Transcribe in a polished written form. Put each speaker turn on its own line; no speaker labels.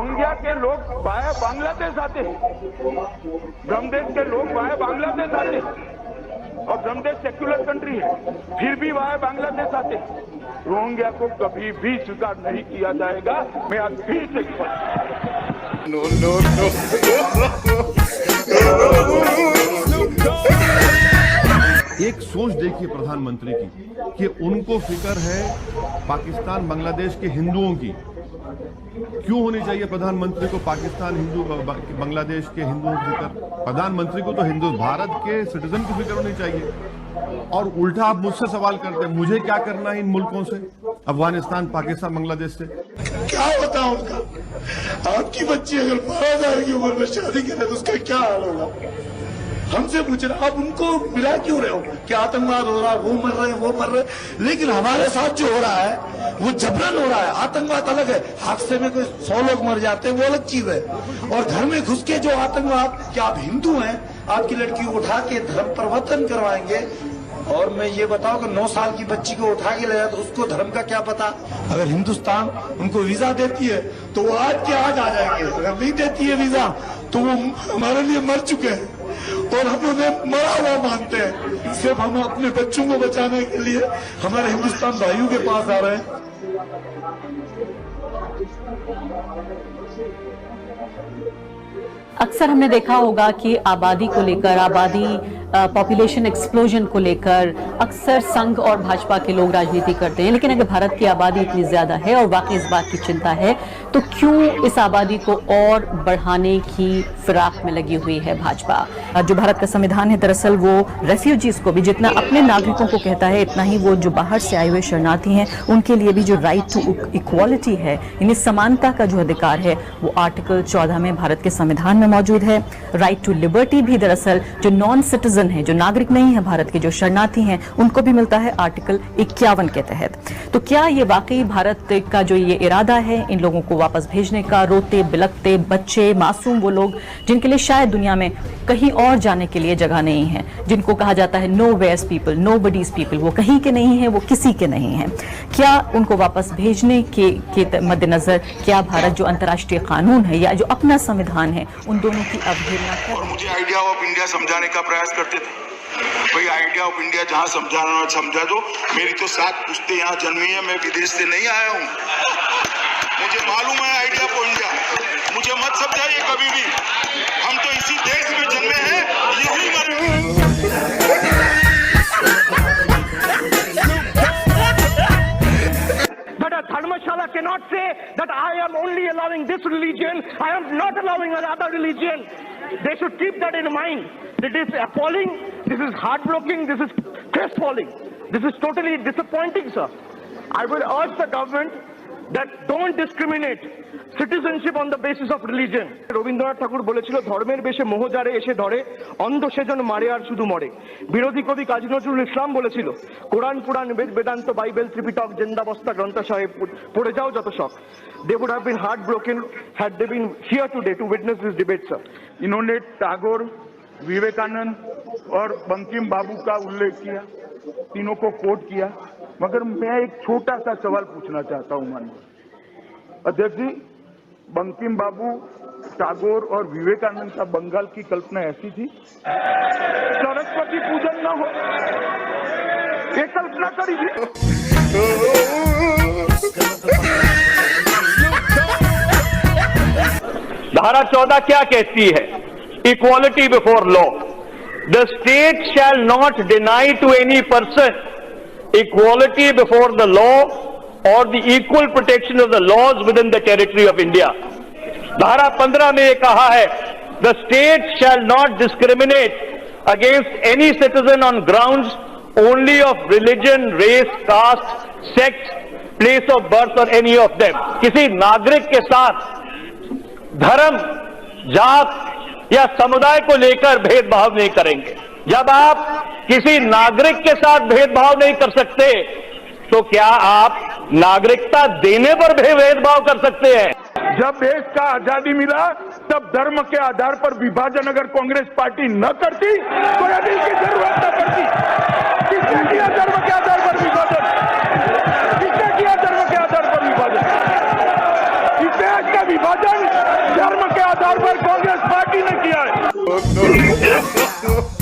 Rohingya के लोग via Bangladesh आते, ब्रह्मदेश के लोग वाया बांग्लादेश आते, और ब्रह्मदेश सेक्युलर कंट्री है, फिर भी वाया बांग्लादेश आते। रोहिंग्या को कभी भी स्वीकार नहीं किया जाएगा। मैं आज फिर से
नो नो नो
एक सोच देखिए प्रधानमंत्री की कि उनको फिक्र है पाकिस्तान बांग्लादेश के हिंदुओं की। क्यों होनी चाहिए प्रधानमंत्री को पाकिस्तान हिंदू बांग्लादेश के हिंदुओं की फिक्र? प्रधानमंत्री को तो हिंदू भारत के सिटीजन की फिक्र होनी चाहिए। और उल्टा आप मुझसे सवाल करते हैं मुझे क्या करना है इन मुल्कों से, अफगानिस्तान, पाकिस्तान, बांग्लादेश से?
क्या होता उनका? आपकी बच्ची अगर 12,000 की उम्र में शादी करे तो उसका क्या हाल होगा? हमसे पूछ रहे आप उनको मिला क्यों रहे हो कि आतंकवाद हो रहा है, वो मर रहे हैं, वो मर रहे हैं। लेकिन हमारे साथ जो हो रहा है वो जबरन हो रहा है। आतंकवाद अलग है, हादसे में कोई 100 लोग मर जाते हैं वो अलग चीज है, और घर में घुस के जो आतंकवाद, क्या आप हिंदू हैं, आपकी लड़की को उठा के धर्म परिवर्तन करवाएंगे। और मैं ये बताऊं कि 9 साल की बच्ची को उठा के ले जाए तो उसको धर्म का क्या पता। अगर हिंदुस्तान उनको वीजा देती है तो वो आज के आज आ जाएंगे, अगर नहीं देती है वीजा तो वो हमारे लिए मर चुके हैं और हम उन्हें मरा हुआ मानते हैं। सिर्फ हम अपने बच्चों को बचाने के लिए हमारे हिंदुस्तान भाइयों के पास आ रहे हैं।
अक्सर हमने देखा होगा कि आबादी को लेकर, पॉपुलेशन एक्सप्लोजन को लेकर अक्सर संघ और भाजपा के लोग राजनीति करते हैं। लेकिन अगर भारत की आबादी इतनी ज्यादा है और वाकई इस बात की चिंता है तो क्यों इस आबादी को और बढ़ाने की फिराक में लगी हुई है भाजपा? जो भारत का संविधान है दरअसल वो रेफ्यूजीज को भी जितना अपने नागरिकों को कहता है इतना ही वो जो बाहर से आए हुए शरणार्थी हैं उनके लिए भी जो राइट टू इक्वालिटी है, यानी समानता का जो अधिकार है, वो आर्टिकल 14 में भारत के संविधान में मौजूद है। राइट टू लिबर्टी भी दरअसल जो नॉन सिटीजन है, जो नागरिक नहीं है भारत के, जो शरणार्थी हैं, उनको भी मिलता है आर्टिकल 51 के तहत। तो क्या ये वाकई भारत का जो ये इरादा है इन लोगों को वापस भेजने का, रोते बिलखते बच्चे, मासूम, वो लोग जिनके लिए शायद दुनिया में कहीं और जाने के लिए जगह नहीं है, जिनको कहा जाता है nowhere's people, nobody's people, वो कहीं के नहीं है, वो किसी के नहीं है, क्या उनको वापस भेजने के मद्देनजर क्या भारत जो अंतर्राष्ट्रीय कानून है या जो अपना संविधान है उन दोनों की अवहेलना कर?
और मुझे आइडिया ऑफ इंडिया समझाने का प्रयास करते थे। भाई आइडिया ऑफ इंडिया जहाँ समझाना समझा दो। मेरी तो 7 पुश्तें यहाँ जन्मी है, मैं विदेश से नहीं आया हूँ। मुझे मालूम है आइडिया ऑफ इंडिया। मुझे मत समझाइए कभी भी, हम तो इसी देश में जन्मे हैं, यही मरेंगे।
But a Dharmashala cannot say that I am only allowing this religion, I am not allowing another religion. They should keep that in mind. It is appalling, this is heartbreaking, this is crestfalling. This is totally disappointing, sir. I will urge the government that don't discriminate citizenship on the basis of religion. Rabindranath ঠাকুর বলেছিল ধর্মের বেশে মোহজারে এসে ধরে, অন্ধ সেজন মারে আর শুধু মরে। বিরোধী কবি কাজী নজরুল ইসলাম বলেছিল কোরআন পুরাণ বেদ বেদান্ত বাইবেল ত্রিপিটক জিন্দাবস্তা গ্রন্থ সাহেব পড়ে যাও যত শখ। They would have been heartbroken had they been here today to witness this debate, sir. इन्होंने टैगोर, विवेकानंद और बंकिम बाबू का उल्लेख किया, तीनों को कोट किया, मगर मैं एक छोटा सा सवाल पूछना चाहता हूं माननीय अध्यक्ष जी। बंकिम बाबू, टैगोर और विवेकानंद का बंगाल की कल्पना ऐसी थी सरस्वती पूजन न हो, ये कल्पना करी थी।
धारा 14 क्या कहती है? Equality before law. The state shall not deny to any person equality before the law और the equal protection of the laws within the territory of India. धारा 15 में यह कहा है the state shall not discriminate against any citizen on grounds only of religion, race, caste, sex, place of birth और any of them. किसी नागरिक के साथ धर्म, जात या समुदाय को लेकर भेदभाव नहीं करेंगे। जब आप किसी नागरिक के साथ भेदभाव नहीं कर सकते तो क्या आप नागरिकता देने पर भी भेदभाव कर सकते हैं?
जब देश का आजादी मिला तब धर्म के आधार पर विभाजन अगर कांग्रेस पार्टी न करती तो यदि की जरूरत न पड़ती। किसने किया धर्म के आधार पर विभाजन? किसने किया धर्म के आधार पर विभाजन? इस देश का विभाजन
no.